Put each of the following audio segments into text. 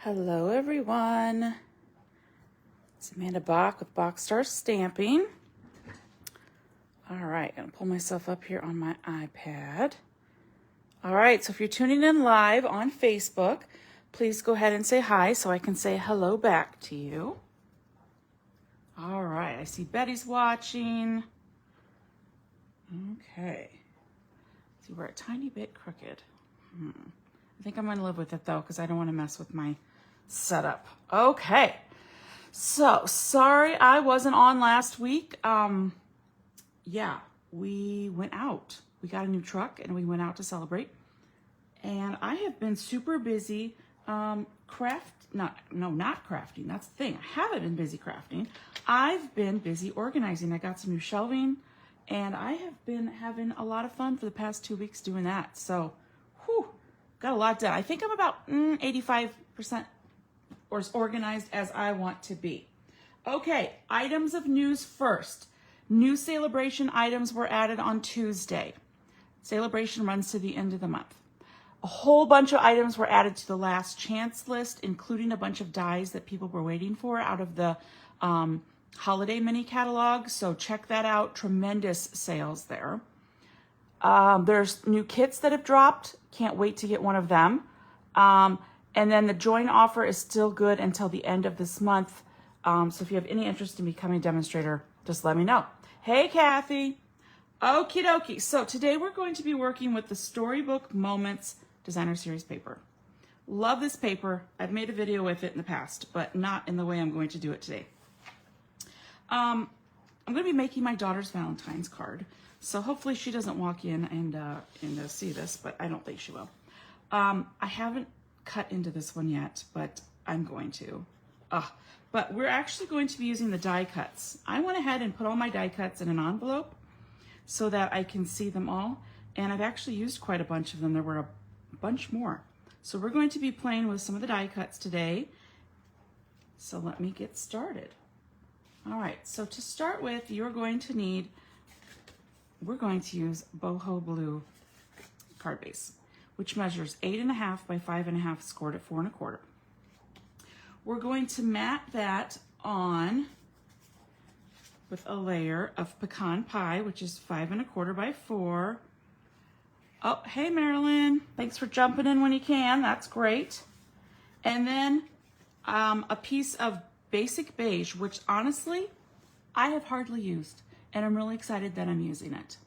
Hello everyone, it's Amanda Bach with Boxstar Stamping. All right, gonna pull myself up here on my iPad. All right, so if you're tuning in live on Facebook, please go ahead and say hi so I can say hello back to you. All right, I see Betty's watching. Okay, see, we're a tiny bit crooked. I think I'm gonna live with it though, because I don't want to mess with my setup. Okay, so sorry I wasn't on last week. Yeah, we went out. We got a new truck and we went out to celebrate. And I have been super busy not crafting. That's the thing. I haven't been busy crafting. I've been busy organizing. I got some new shelving and I have been having a lot of fun for the past 2 weeks doing that. So, whew, got a lot done. I think I'm about 85% or as organized as I want to be. Okay, items of news first. New Saleabration items were added on Tuesday. Saleabration runs to the end of the month. A whole bunch of items were added to the last chance list, including a bunch of dies that people were waiting for out of the holiday mini catalog. So check that out. Tremendous sales there. There's new kits that have dropped. Can't wait to get one of them. And then the join offer is still good until the end of this month. So if you have any interest in becoming a demonstrator, just let me know. Hey, Kathy. Okie dokie. So today we're going to be working with the Storybook Moments Designer Series paper. Love this paper. I've made a video with it in the past, but not in the way I'm going to do it today. I'm going to be making my daughter's Valentine's card. So hopefully she doesn't walk in and see this, but I don't think she will. I haven't cut into this one yet, but I'm going to. But we're actually going to be using the die cuts. I went ahead and put all my die cuts in an envelope so that I can see them all. And I've actually used quite a bunch of them. There were a bunch more. So we're going to be playing with some of the die cuts today. So let me get started. All right, so to start with, we're going to use boho blue card base, which measures 8.5 by 5.5, scored at 4 1/4. We're going to mat that on with a layer of pecan pie, which is 5 1/4 by 4. Oh, hey Marilyn, thanks for jumping in when you can. That's great. And then a piece of basic beige, which honestly I have hardly used, and I'm really excited that I'm using it.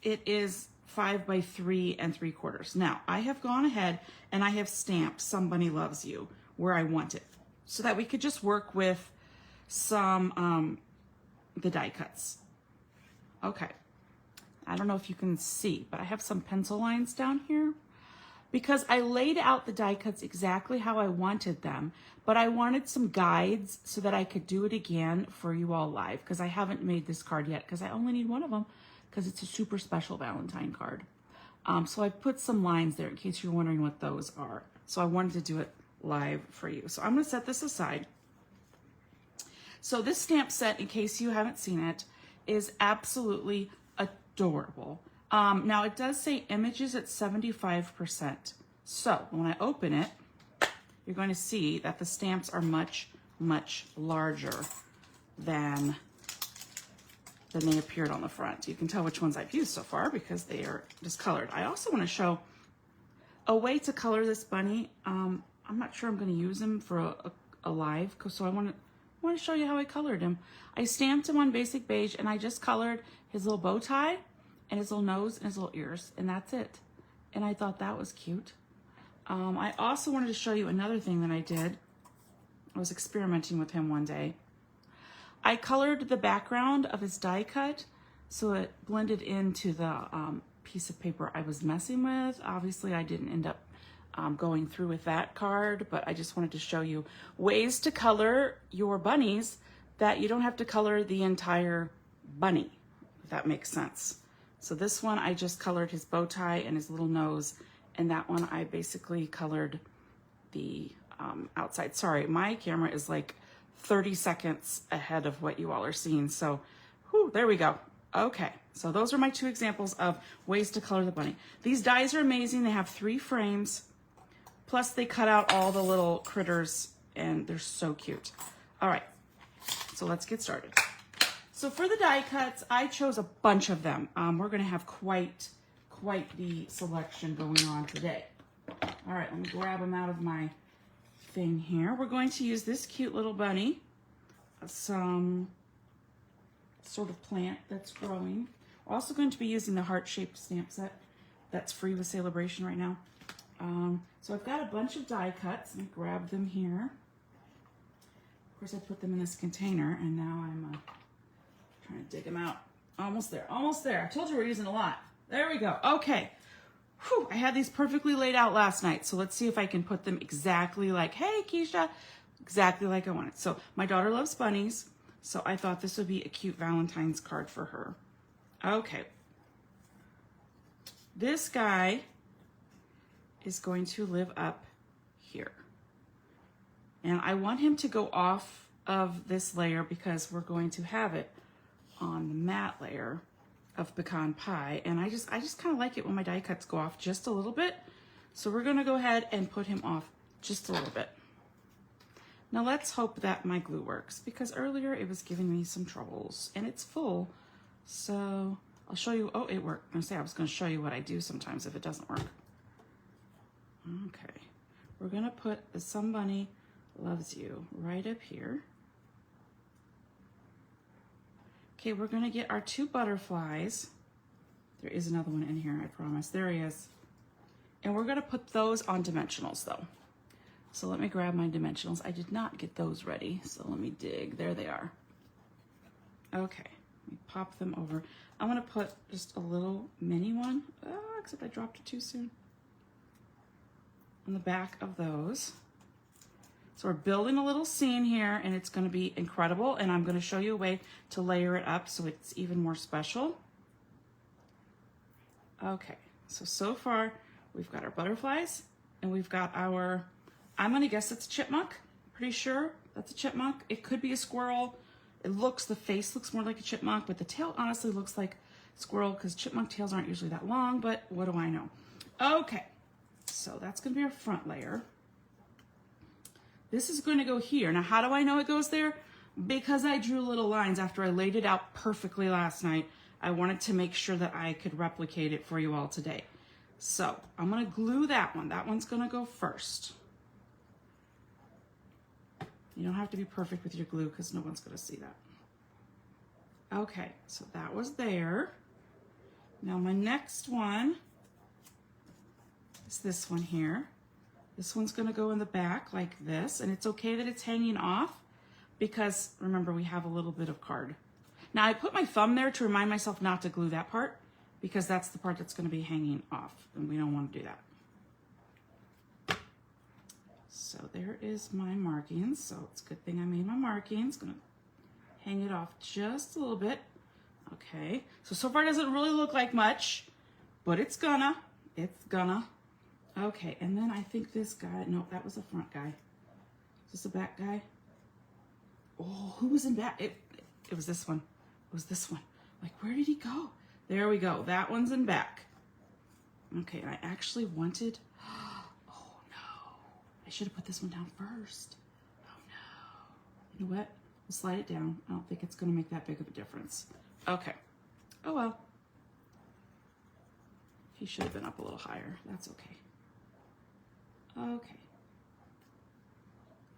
It is 5 by 3 3/4. Now, I have gone ahead and I have stamped Somebody Loves You where I want it so that we could just work with some, the die cuts. Okay. I don't know if you can see, but I have some pencil lines down here because I laid out the die cuts exactly how I wanted them, but I wanted some guides so that I could do it again for you all live because I haven't made this card yet because I only need one of them because it's a super special Valentine card. So I put some lines there in case you're wondering what those are. So I wanted to do it live for you. So I'm going to set this aside. So this stamp set, in case you haven't seen it, is absolutely adorable. Now it does say images at 75%. So when I open it, you're going to see that the stamps are much, much larger than they appeared on the front. You can tell which ones I've used so far because they are discolored. I also want to show a way to color this bunny. I'm not sure I'm going to use him for a live, so I want to show you how I colored him. I stamped him on basic beige and I just colored his little bow tie and his little nose and his little ears, and that's it. And I thought that was cute. I also wanted to show you another thing that I did. I was experimenting with him one day. I colored the background of his die cut so it blended into the piece of paper I was messing with. Obviously, I didn't end up going through with that card, but I just wanted to show you ways to color your bunnies that you don't have to color the entire bunny, if that makes sense. So this one, I just colored his bow tie and his little nose, and that one I basically colored the outside. Sorry, my camera is like 30 seconds ahead of what you all are seeing. So, whew, there we go. Okay, so those are my 2 examples of ways to color the bunny. These dies are amazing. They have 3 frames. Plus they cut out all the little critters and they're so cute. All right, so let's get started. So for the die cuts, I chose a bunch of them. We're gonna have quite the selection going on today. All right, let me grab them out of my thing here. We're going to use this cute little bunny, some sort of plant that's growing. We're also going to be using the heart-shaped stamp set that's free with Saleabration right now. So I've got a bunch of die cuts. Let me grab them here. Of course, I put them in this container, and now I'm trying to dig them out. Almost there, almost there. I told you we're using a lot. There we go. Okay. Whew, I had these perfectly laid out last night, so let's see if I can put them exactly like, hey, Keisha, exactly like I wanted. So my daughter loves bunnies, so I thought this would be a cute Valentine's card for her. Okay. This guy is going to live up here. And I want him to go off of this layer because we're going to have it on the matte layer of pecan pie. And I just kind of like it when my die cuts go off just a little bit. So we're gonna go ahead and put him off just a little bit. Now let's hope that my glue works because earlier it was giving me some troubles and it's full. So I'll show you, oh, it worked. I was gonna show you what I do sometimes if it doesn't work. Okay, we're gonna put the Somebody Loves You right up here. Okay, we're gonna get our 2 butterflies. There is another one in here, I promise. There he is. And we're gonna put those on dimensionals though. So let me grab my dimensionals. I did not get those ready, so let me dig. There they are. Okay, let me pop them over. I'm gonna put just a little mini one, except I dropped it too soon, on the back of those. So we're building a little scene here and it's gonna be incredible, and I'm gonna show you a way to layer it up so it's even more special. Okay, so far we've got our butterflies and we've got our, I'm gonna guess it's a chipmunk. Pretty sure that's a chipmunk. It could be a squirrel. The face looks more like a chipmunk, but the tail honestly looks like squirrel because chipmunk tails aren't usually that long, but what do I know? Okay, so that's gonna be our front layer. This is going to go here. Now, how do I know it goes there? Because I drew little lines after I laid it out perfectly last night. I wanted to make sure that I could replicate it for you all today. So I'm going to glue that one. That one's going to go first. You don't have to be perfect with your glue because no one's going to see that. Okay, so that was there. Now my next one is this one here. This one's gonna go in the back like this, and it's okay that it's hanging off because remember we have a little bit of card. Now I put my thumb there to remind myself not to glue that part because that's the part that's gonna be hanging off and we don't wanna do that. So there is my markings. So it's a good thing I made my markings. Gonna hang it off just a little bit. Okay, so far it doesn't really look like much, but it's gonna. Okay, and then I think this guy, no, that was the front guy. Is this a back guy? Oh, who was in back? It was this one. It was this one. Like, where did he go? There we go. That one's in back. Okay, and I actually wanted, oh no. I should have put this one down first. Oh no. You know what? We'll slide it down. I don't think it's gonna make that big of a difference. Okay. Oh well. He should have been up a little higher. That's okay. Okay.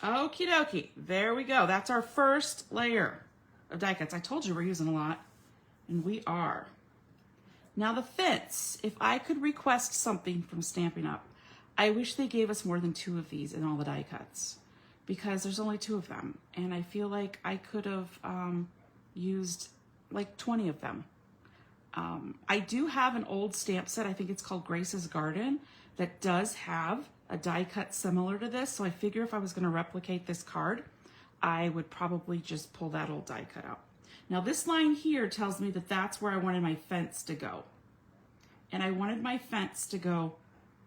Okie dokie. There we go. That's our first layer of die cuts. I told you we're using a lot, and we are. Now the fence, if I could request something from Stampin' Up, I wish they gave us more than 2 of these in all the die cuts because there's only 2 of them, and I feel like I could have used like 20 of them. I do have an old stamp set, I think it's called Grace's Garden, that does have a die cut similar to this. So I figure if I was gonna replicate this card, I would probably just pull that old die cut out. Now this line here tells me that that's where I wanted my fence to go. And I wanted my fence to go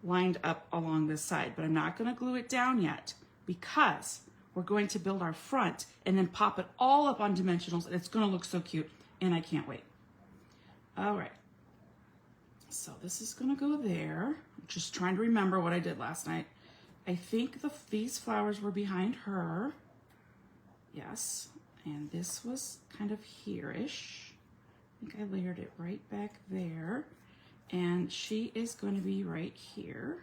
lined up along this side, but I'm not gonna glue it down yet because we're going to build our front and then pop it all up on dimensionals, and it's gonna look so cute, and I can't wait. All right, so this is gonna go there. I'm just trying to remember what I did last night. I think these flowers were behind her. Yes, and this was kind of here-ish. I think I layered it right back there. And she is going to be right here.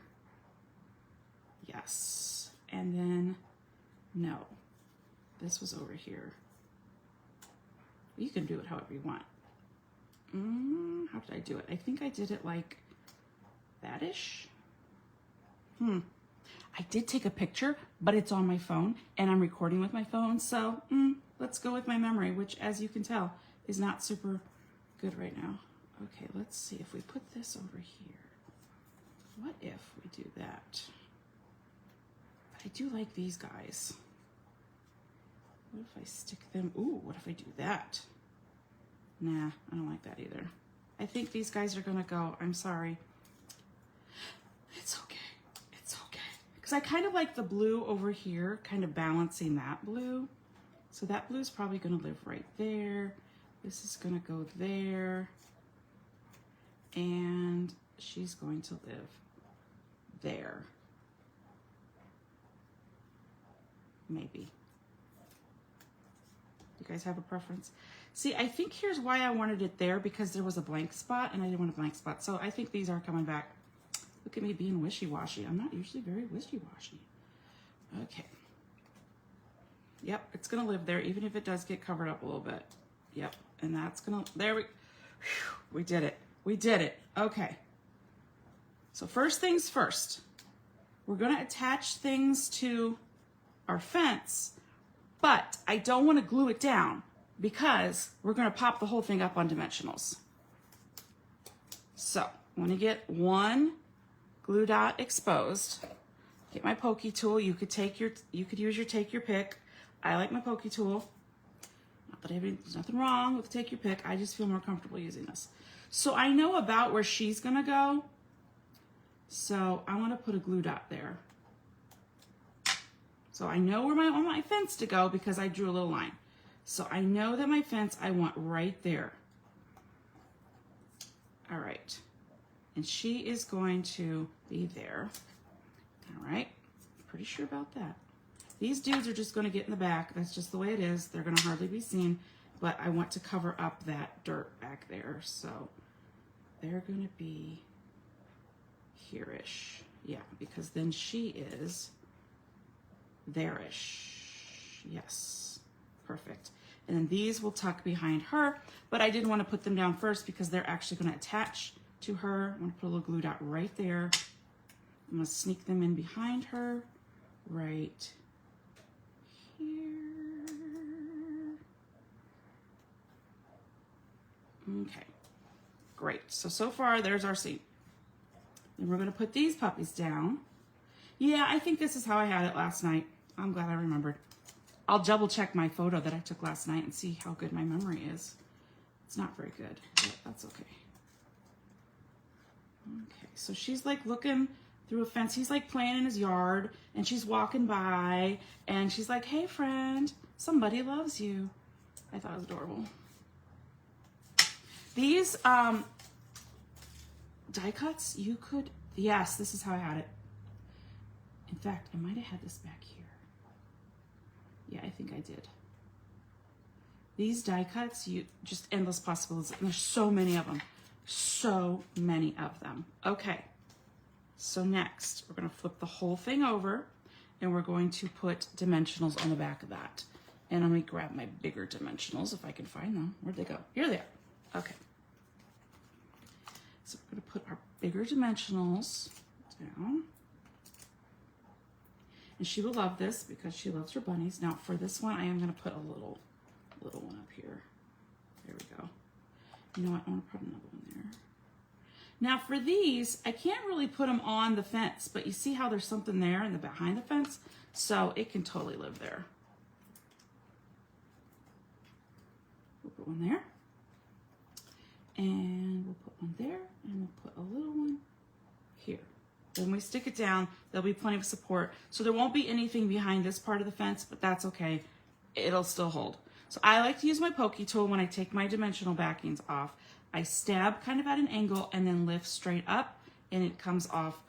Yes, and then, no, this was over here. You can do it however you want. How did I do it? I think I did it like that-ish. I did take a picture, but it's on my phone, and I'm recording with my phone, so let's go with my memory, which, as you can tell, is not super good right now. Okay, let's see if we put this over here. What if we do that? But I do like these guys. What if I stick them? Ooh, what if I do that? Nah, I don't like that either. I think these guys are gonna go. I'm sorry. It's okay. It's okay. Because I kind of like the blue over here, kind of balancing that blue. So that blue's probably gonna live right there. This is gonna go there. And she's going to live there. Maybe. You guys have a preference? See, I think here's why I wanted it there, because there was a blank spot and I didn't want a blank spot. So I think these are coming back. Look at me being wishy-washy. I'm not usually very wishy-washy. Okay. Yep, it's gonna live there even if it does get covered up a little bit. Yep, and that's gonna, we did it. We did it. Okay. So first things first, we're gonna attach things to our fence, but I don't want to glue it down because we're gonna pop the whole thing up on dimensionals. So I'm gonna get one glue dot exposed. Get my pokey tool. You could use your take your pick. I like my pokey tool. Not that there's nothing wrong with take your pick. I just feel more comfortable using this. So I know about where she's gonna go. So I want to put a glue dot there. So I know where I want my fence to go because I drew a little line. So I know that my fence I want right there. All right. And she is going to be there. All right. Pretty sure about that. These dudes are just going to get in the back. That's just the way it is. They're going to hardly be seen. But I want to cover up that dirt back there. So they're going to be here-ish. Yeah, because then she is there-ish. Yes, perfect. And then these will tuck behind her, but I didn't want to put them down first because they're actually going to attach to her. I'm going to put a little glue dot right there. I'm going to sneak them in behind her right here. Okay, great. So far, there's our seat. Then we're going to put these puppies down. Yeah, I think this is how I had it last night. I'm glad I remembered. I'll double check my photo that I took last night and see how good my memory is. It's not very good, but that's okay. Okay, so she's like looking through a fence. He's like playing in his yard and she's walking by and she's like, hey friend, somebody loves you. I thought it was adorable. These die cuts, you could, yes, this is how I had it. In fact, I might have had this back here. Yeah, I think I did. These die cuts, you just endless possibilities. And there's so many of them. So many of them. Okay, so next we're going to flip the whole thing over and we're going to put dimensionals on the back of that. And let me grab my bigger dimensionals if I can find them. Where'd they go? Here they are. Okay. So we're going to put our bigger dimensionals down. And she will love this because she loves her bunnies. Now for this one, I am going to put a little one up here. There we go. You know what? I want to put another one there. Now for these, I can't really put them on the fence, but you see how there's something there in the behind the fence? So it can totally live there. We'll put one there. And we'll put one there. And we'll put a little one here. When we stick it down, there'll be plenty of support. So there won't be anything behind this part of the fence, but that's okay. It'll still hold. So I like to use my pokey tool when I take my dimensional backings off. I stab kind of at an angle and then lift straight up and it comes off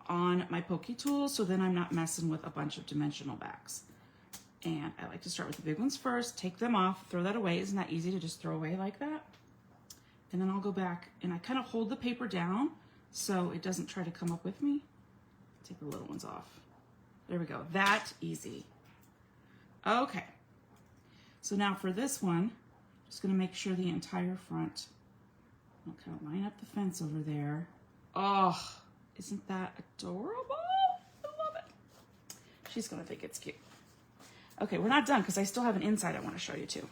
on my pokey tool, so then I'm not messing with a bunch of dimensional backs. And I like to start with the big ones first, take them off, throw that away. Isn't that easy to just throw away like that? And then I'll go back and I kind of hold the paper down so it doesn't try to come up with me. Take the little ones off. There we go, that easy. Okay, so now for this one, just gonna make sure the entire front, I'll kind of line up the fence over there. Oh, isn't that adorable? I love it. She's gonna think it's cute. Okay, we're not done because I still have an inside I want to show you too.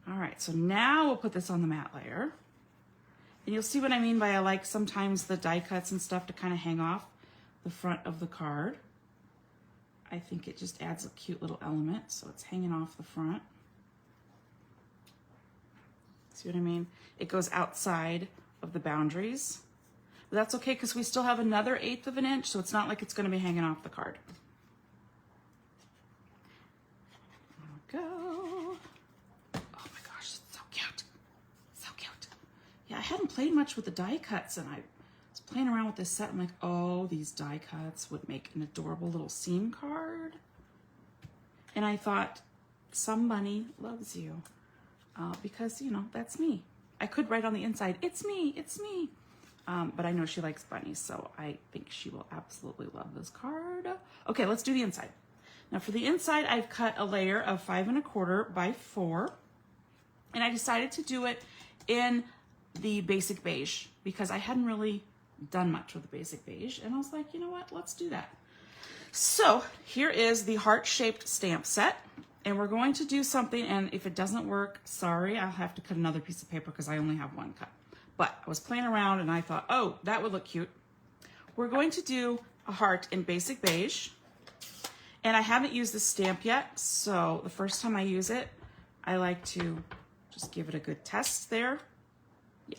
All right, so now we'll put this on the matte layer. And you'll see what I mean by I like sometimes the die cuts and stuff to kind of hang off the front of the card. I think it just adds a cute little element, so it's hanging off the front. See what I mean? It goes outside of the boundaries. But that's okay because we still have another 1/8 of an inch, so it's not like it's going to be hanging off the card. There we go. Oh my gosh, it's so cute. So cute. Yeah, I hadn't played much with the die cuts, and I was playing around with this set. I'm like, oh, these die cuts would make an adorable little seam card. And I thought, some bunny loves you. Because, you know, that's me. I could write on the inside, it's me, it's me. But I know she likes bunnies, so I think she will absolutely love this card. Okay, let's do the inside. Now for the inside, I've cut a layer of 5 1/4 by 4. And I decided to do it in the basic beige because I hadn't really done much with the basic beige. And I was like, you know what, let's do that. So here is the heart-shaped stamp set. And we're going to do something, and if it doesn't work, sorry, I'll have to cut another piece of paper because I only have one cut. But I was playing around and I thought, oh, that would look cute. We're going to do a heart in basic beige. And I haven't used this stamp yet, so the first time I use it, I like to just give it a good test there.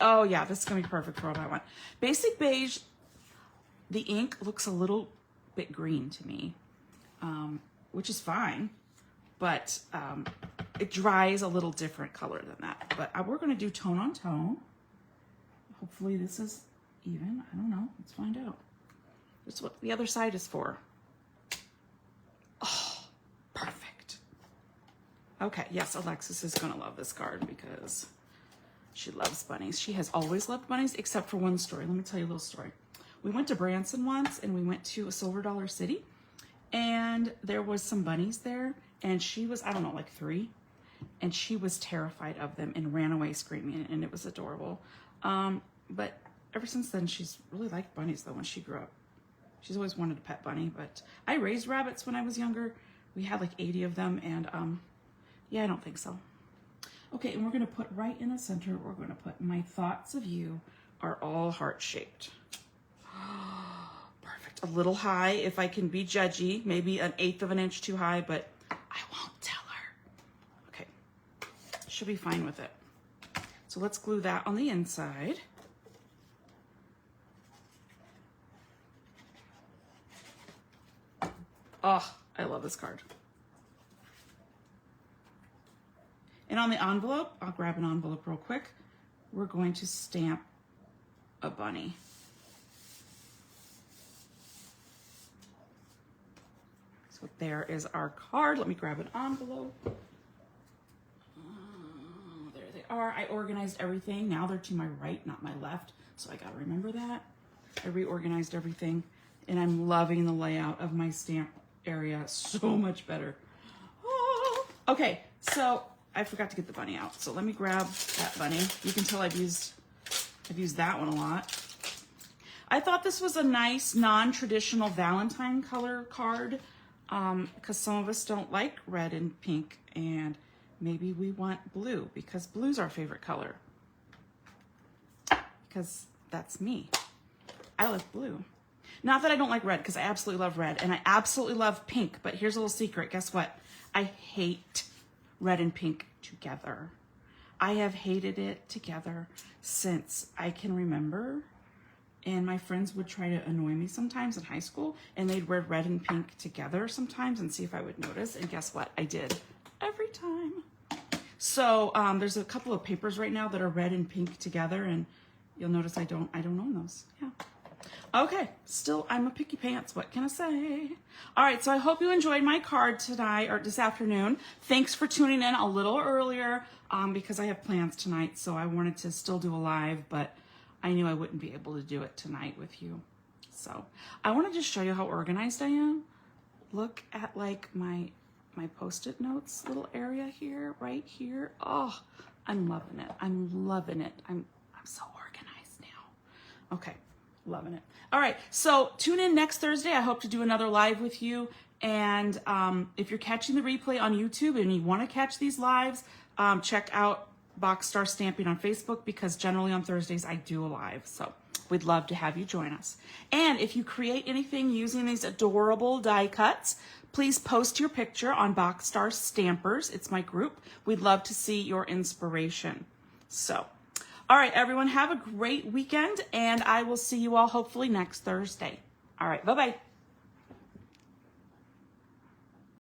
Oh yeah, this is gonna be perfect for what I want. Basic beige, the ink looks a little bit green to me, which is fine. But it dries a little different color than that. But we're going to do tone on tone. Hopefully this is even. I don't know. Let's find out. That's what the other side is for. Oh, perfect. Okay, yes, Alexis is going to love this card because she loves bunnies. She has always loved bunnies except for one story. Let me tell you a little story. We went to Branson once and we went to a Silver Dollar City and there was some bunnies there. And she was, I don't know, like 3. And she was terrified of them and ran away screaming. And it was adorable. But ever since then, she's really liked bunnies, though, when she grew up. She's always wanted a pet bunny. But I raised rabbits when I was younger. We had like 80 of them. And yeah, I don't think so. Okay, and we're going to put right in the center, we're going to put my thoughts of you are all heart-shaped. Perfect. A little high if I can be judgy. Maybe an 1/8 of an inch too high, but I won't tell her. Okay, she'll be fine with it. So let's glue that on the inside. Oh, I love this card. And on the envelope, I'll grab an envelope real quick. We're going to stamp a bunny. So there is our card. Let me grab an envelope. There they are. I organized everything. Now they're to my right, not my left. So I gotta remember that. I reorganized everything and I'm loving the layout of my stamp area so much better. Oh. Okay, so I forgot to get the bunny out. So let me grab that bunny. You can tell I've used that one a lot. I thought this was a nice non-traditional Valentine color card. Because some of us don't like red and pink and maybe we want blue because blue's our favorite color. Because that's me. I like blue. Not that I don't like red because I absolutely love red and I absolutely love pink, but here's a little secret. Guess what? I hate red and pink together. I have hated it together since I can remember. And my friends would try to annoy me sometimes in high school and they'd wear red and pink together sometimes and see if I would notice. And guess what? I did every time. So there's a couple of papers right now that are red and pink together and you'll notice I don't own those. Yeah. Okay, still, I'm a picky pants. What can I say? All right, so I hope you enjoyed my card tonight or this afternoon. Thanks for tuning in a little earlier because I have plans tonight, so I wanted to still do a live, but I knew I wouldn't be able to do it tonight with you. So I want to just show you how organized I am. Look at like my Post-it notes little area here, right here. Oh, I'm loving it. I'm loving it. I'm so organized now. Okay, loving it. All right, so tune in next Thursday. I hope to do another live with you. And if you're catching the replay on YouTube and you want to catch these lives, check out Box Star Stamping on Facebook because generally on Thursdays I do a live. So we'd love to have you join us. And if you create anything using these adorable die cuts, please post your picture on Box Star Stampers. It's my group. We'd love to see your inspiration. So, all right, everyone, have a great weekend, and I will see you all hopefully next Thursday. All right, bye-bye.